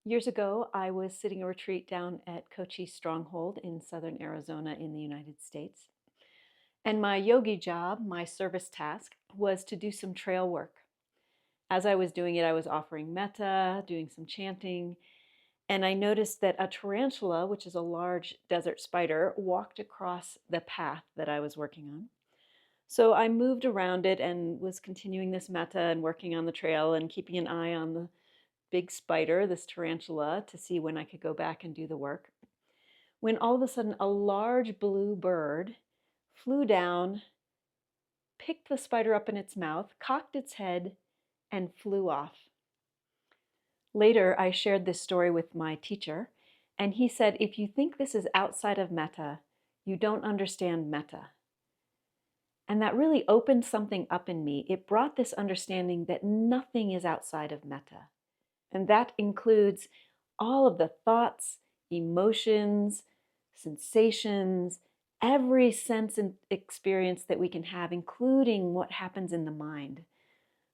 Years ago, I was sitting a retreat down at Cochise Stronghold in southern Arizona in the United States. And my yogi job, my service task, was to do some trail work. As I was doing it, I was offering metta, doing some chanting, and I noticed that a tarantula, which is a large desert spider, walked across the path that I was working on. So I moved around it and was continuing this metta and working on the trail and keeping an eye on the big spider, this tarantula, to see when I could go back and do the work. When all of a sudden a large blue bird flew down, picked the spider up in its mouth, cocked its head, and flew off. Later, I shared this story with my teacher, and he said, if you think this is outside of metta, you don't understand metta. And that really opened something up in me. It brought this understanding that nothing is outside of metta. And that includes all of the thoughts, emotions, sensations, every sense and experience that we can have, including what happens in the mind,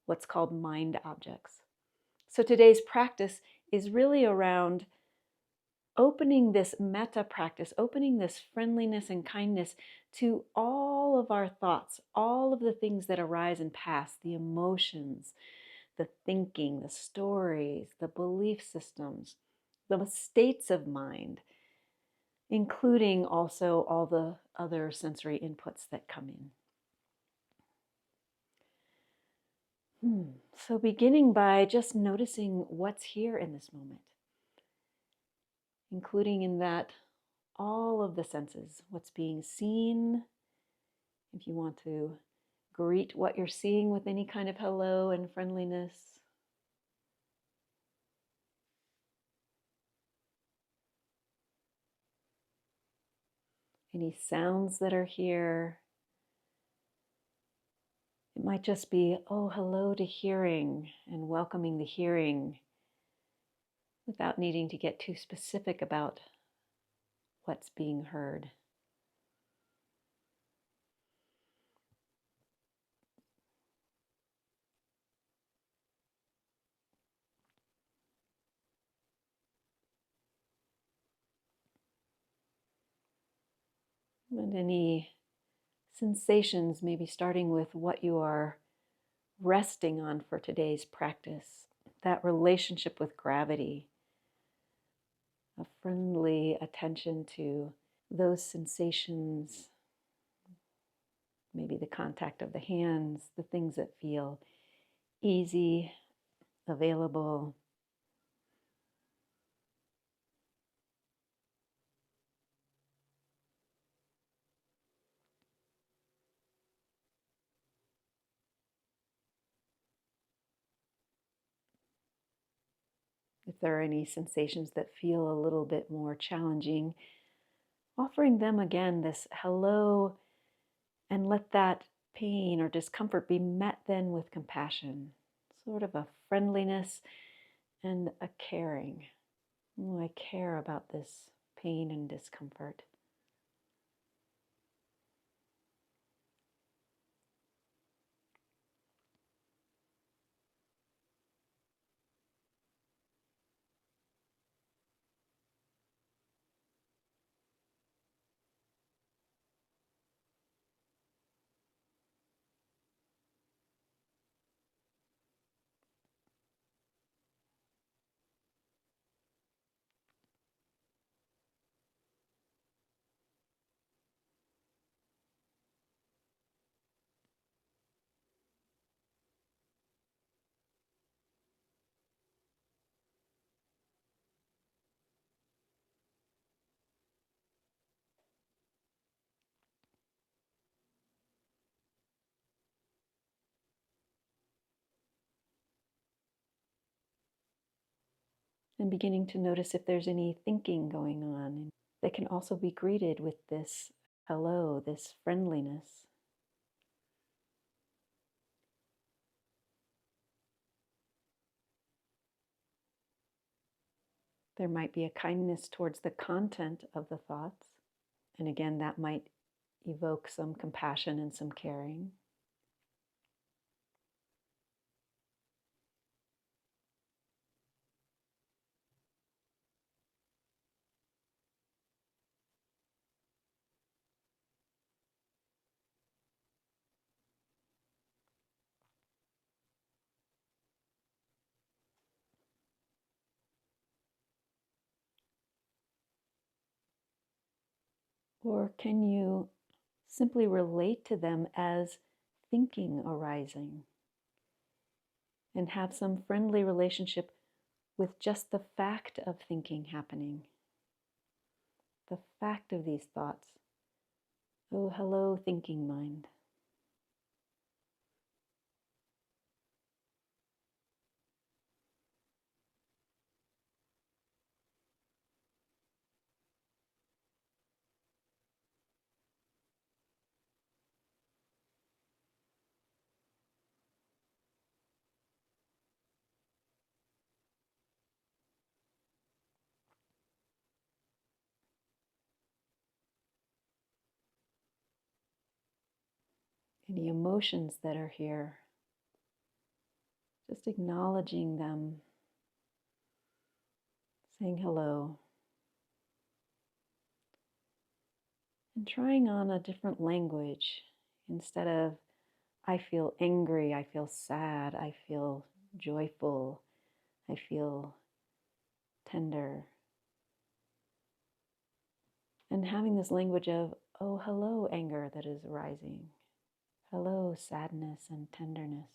what's called mind objects. So today's practice is really around opening this metta practice, opening this friendliness and kindness to all of our thoughts, all of the things that arise and pass, the emotions, the thinking, the stories, the belief systems, the states of mind, including also all the other sensory inputs that come in. So beginning by just noticing what's here in this moment, including in that all of the senses, what's being seen. If you want to greet what you're seeing with any kind of hello and friendliness. Any sounds that are here. It might just be, oh, hello to hearing and welcoming the hearing without needing to get too specific about what's being heard. And any sensations, maybe starting with what you are resting on for today's practice, that relationship with gravity, a friendly attention to those sensations, maybe the contact of the hands, the things that feel easy, available. If there are any sensations that feel a little bit more challenging, offering them again this hello, and let that pain or discomfort be met then with compassion, sort of a friendliness and a caring. Oh, I care about this pain and discomfort. And beginning to notice if there's any thinking going on that can also be greeted with this hello, this friendliness. There might be a kindness towards the content of the thoughts. And again, that might evoke some compassion and some caring. Or can you simply relate to them as thinking arising and have some friendly relationship with just the fact of thinking happening, the fact of these thoughts? Oh, hello, thinking mind. Any emotions that are here, just acknowledging them, saying hello, and trying on a different language. Instead of, I feel angry, I feel sad, I feel joyful, I feel tender. And having this language of, oh, hello, anger that is arising. Hello, sadness and tenderness.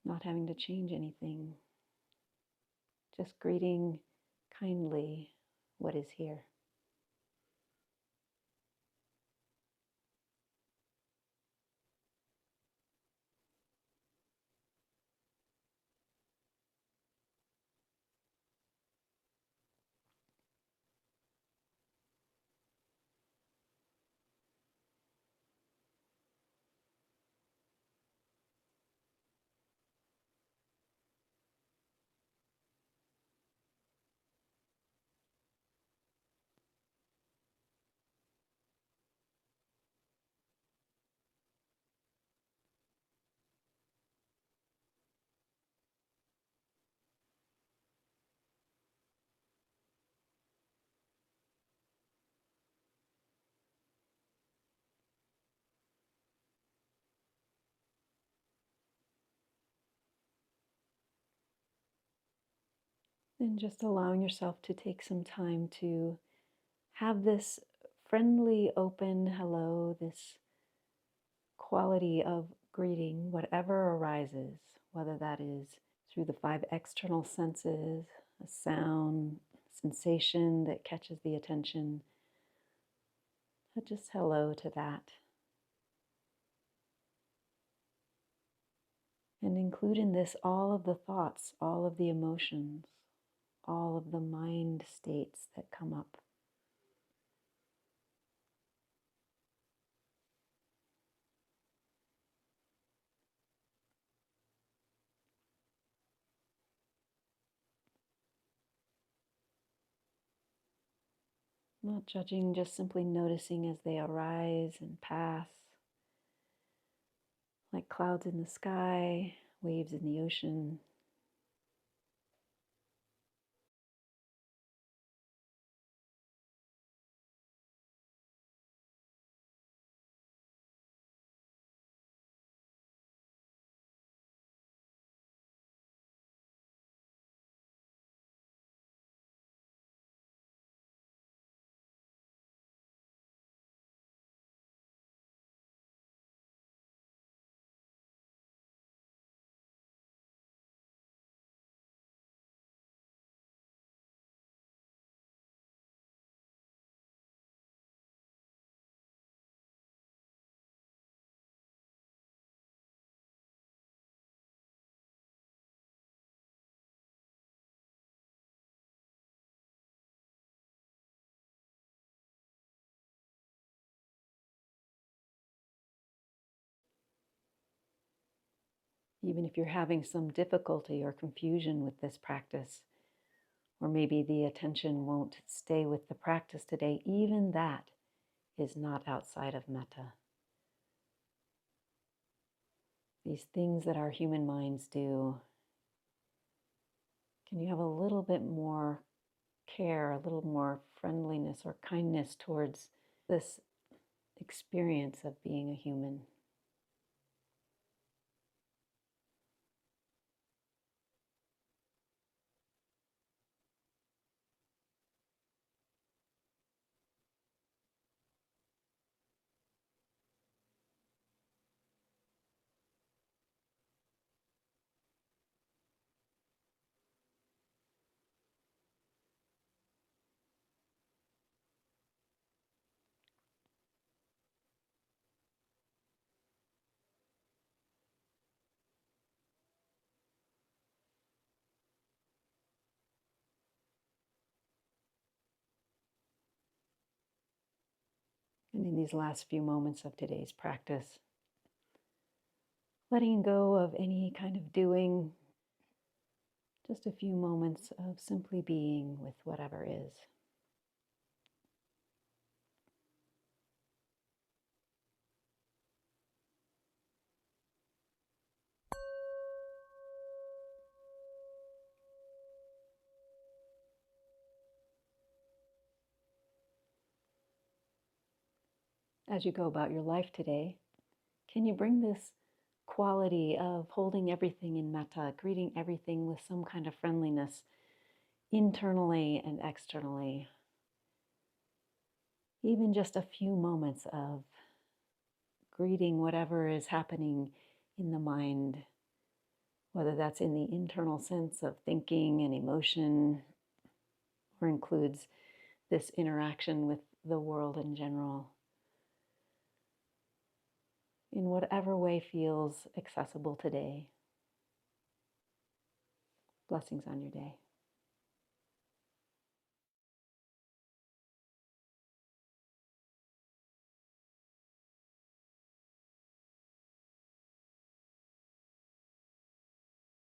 Not having to change anything. Just greeting kindly what is here. And just allowing yourself to take some time to have this friendly, open hello, this quality of greeting, whatever arises, whether that is through the 5 external senses, a sound, sensation that catches the attention, just hello to that. And include in this all of the thoughts, all of the emotions, all of the mind states that come up. Not judging, just simply noticing as they arise and pass, like clouds in the sky, waves in the ocean. Even if you're having some difficulty or confusion with this practice, or maybe the attention won't stay with the practice today, even that is not outside of metta. These things that our human minds do, can you have a little bit more care, a little more friendliness or kindness towards this experience of being a human? And in these last few moments of today's practice, letting go of any kind of doing, just a few moments of simply being with whatever is. As you go about your life today, can you bring this quality of holding everything in metta, greeting everything with some kind of friendliness, internally and externally? Even just a few moments of greeting whatever is happening in the mind, whether that's in the internal sense of thinking and emotion, or includes this interaction with the world in general, in whatever way feels accessible today. Blessings on your day.